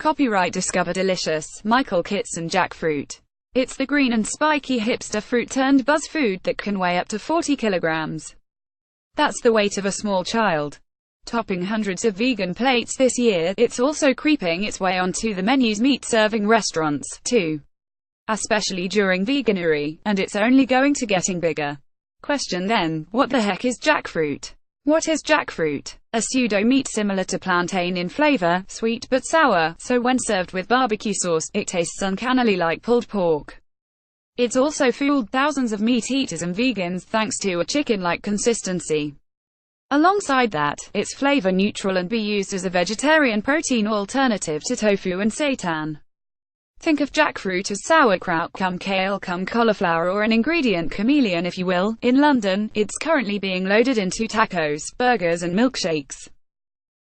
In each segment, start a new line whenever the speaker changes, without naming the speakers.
Copyright Discover Delicious, Michael Kitson Jackfruit. It's the green and spiky hipster fruit turned buzz food that can weigh up to 40 kilograms. That's the weight of a small child. Topping hundreds of vegan plates this year, it's also creeping its way onto the menus meat-serving restaurants, too. Especially during Veganuary, and it's only going to getting bigger. Question then, what the heck is jackfruit? What is jackfruit? A pseudo-meat similar to plantain in flavor, sweet but sour, so when served with barbecue sauce, it tastes uncannily like pulled pork. It's also fooled thousands of meat eaters and vegans thanks to a chicken-like consistency. Alongside that, it's flavor neutral and be used as a vegetarian protein alternative to tofu and seitan. Think of jackfruit as sauerkraut cum kale cum cauliflower, or an ingredient chameleon if you will. In London, it's currently being loaded into tacos, burgers and milkshakes.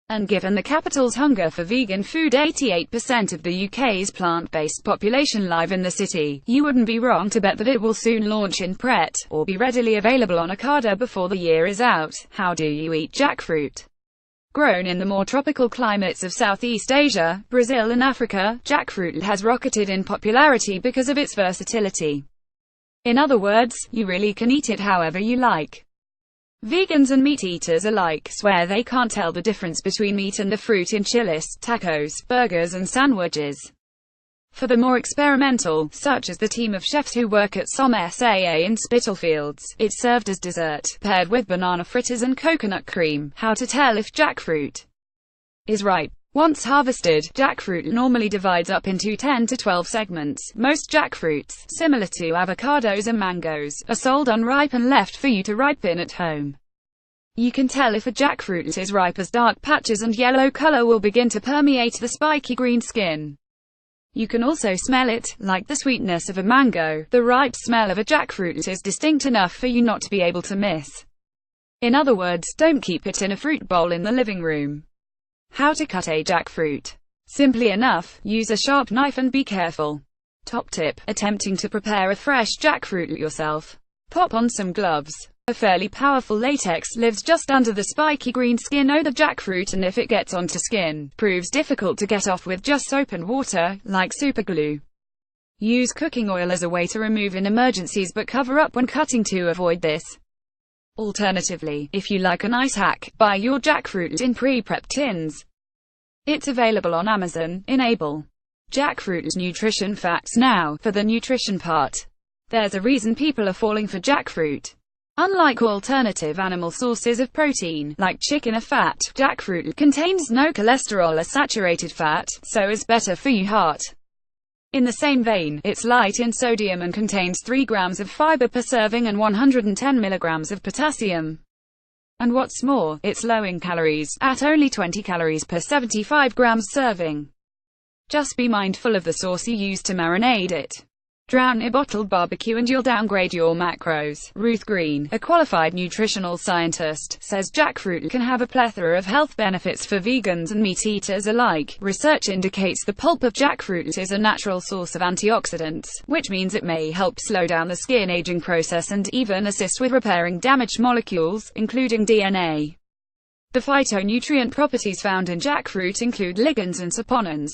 And given the capital's hunger for vegan food, 88% of the UK's plant-based population live in the city, you wouldn't be wrong to bet that it will soon launch in Pret, or be readily available on Ocado before the year is out. How do you eat jackfruit? Grown in the more tropical climates of Southeast Asia, Brazil and Africa, jackfruit has rocketed in popularity because of its versatility. In other words, you really can eat it however you like. Vegans and meat-eaters alike swear they can't tell the difference between meat and the fruit in chilis, tacos, burgers and sandwiches. For the more experimental, such as the team of chefs who work at Som SAA in Spitalfields, it's served as dessert, paired with banana fritters and coconut cream. How to tell if jackfruit is ripe? Once harvested, jackfruit normally divides up into 10 to 12 segments. Most jackfruits, similar to avocados and mangoes, are sold unripe and left for you to ripen at home. You can tell if a jackfruit is ripe as dark patches and yellow color will begin to permeate the spiky green skin. You can also smell it. Like the sweetness of a mango, the ripe smell of a jackfruit is distinct enough for you not to be able to miss. In other words, don't keep it in a fruit bowl in the living room. How to cut a jackfruit? Simply enough, use a sharp knife and be careful. Top tip: attempting to prepare a fresh jackfruit yourself, pop on some gloves. A fairly powerful latex lives just under the spiky green skin of the jackfruit, and if it gets onto skin, proves difficult to get off with just soap and water, like superglue. Use cooking oil as a way to remove in emergencies, but cover up when cutting to avoid this. Alternatively, if you like a nice hack, buy your jackfruit in pre-prepped tins. It's available on Amazon. Enable jackfruit nutrition facts now. For the nutrition part, there's a reason people are falling for jackfruit. Unlike alternative animal sources of protein, like chicken or fat, jackfruit contains no cholesterol or saturated fat, so is better for your heart. In the same vein, it's light in sodium and contains 3 grams of fiber per serving and 110 milligrams of potassium. And what's more, it's low in calories, at only 20 calories per 75 grams serving. Just be mindful of the sauce you use to marinate it. Drown a bottled barbecue and you'll downgrade your macros. Ruth Green, a qualified nutritional scientist, says jackfruit can have a plethora of health benefits for vegans and meat-eaters alike. Research indicates the pulp of jackfruit is a natural source of antioxidants, which means it may help slow down the skin aging process and even assist with repairing damaged molecules, including DNA. The phytonutrient properties found in jackfruit include ligands and saponins.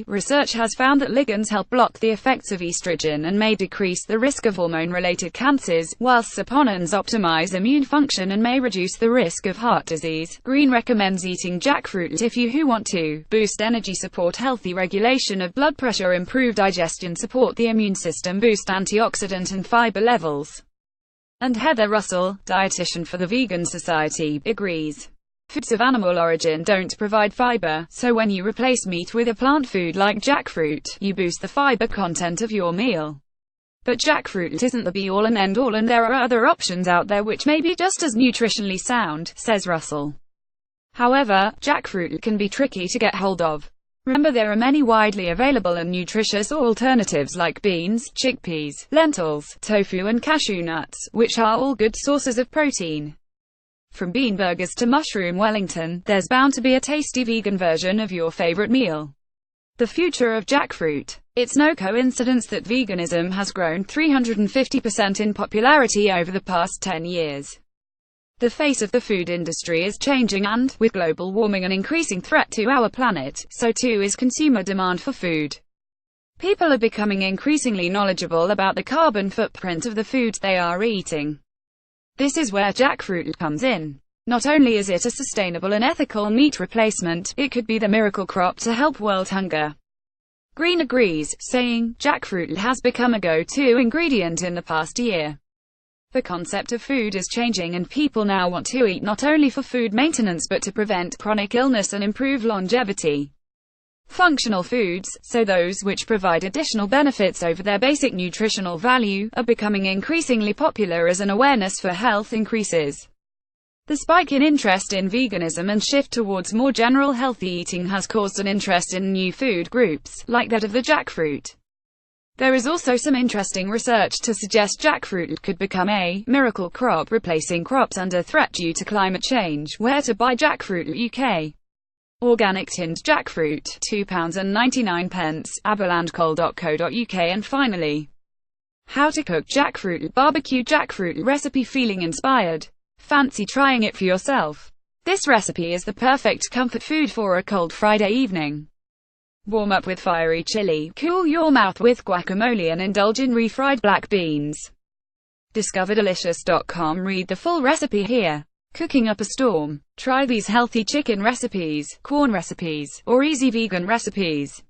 Research has found that ligands help block the effects of estrogen and may decrease the risk of hormone-related cancers, whilst saponins optimize immune function and may reduce the risk of heart disease. Green recommends eating jackfruit if you want to boost energy, support healthy regulation of blood pressure, improve digestion, support the immune system, boost antioxidant and fiber levels. And Heather Russell, dietitian for the Vegan Society, agrees. Foods of animal origin don't provide fiber, so when you replace meat with a plant food like jackfruit, you boost the fiber content of your meal. But jackfruit isn't the be-all and end-all, and there are other options out there which may be just as nutritionally sound, says Russell. However, jackfruit can be tricky to get hold of. Remember, there are many widely available and nutritious alternatives like beans, chickpeas, lentils, tofu and cashew nuts, which are all good sources of protein. From bean burgers to mushroom Wellington, there's bound to be a tasty vegan version of your favorite meal. The future of jackfruit. It's no coincidence that veganism has grown 350% in popularity over the past 10 years. The face of the food industry is changing and, with global warming an increasing threat to our planet, so too is consumer demand for food. People are becoming increasingly knowledgeable about the carbon footprint of the foods they are eating. This is where jackfruit comes in. Not only is it a sustainable and ethical meat replacement, it could be the miracle crop to help world hunger. Green agrees, saying, jackfruit has become a go-to ingredient in the past year. The concept of food is changing and people now want to eat not only for food maintenance but to prevent chronic illness and improve longevity. Functional foods, so those which provide additional benefits over their basic nutritional value, are becoming increasingly popular as an awareness for health increases. The spike in interest in veganism and shift towards more general healthy eating has caused an interest in new food groups, like that of the jackfruit. There is also some interesting research to suggest jackfruit could become a miracle crop, replacing crops under threat due to climate change. Where to buy jackfruit UK. Organic tinned jackfruit, £2.99, aberlandcoal.co.uk. And finally, how to cook jackfruit barbecue jackfruit recipe. Feeling inspired? Fancy trying it for yourself? This recipe is the perfect comfort food for a cold Friday evening. Warm up with fiery chili, cool your mouth with guacamole and indulge in refried black beans. DiscoverDelicious.com. Read the full recipe here. Cooking up a storm. Try these healthy chicken recipes, corn recipes, or easy vegan recipes.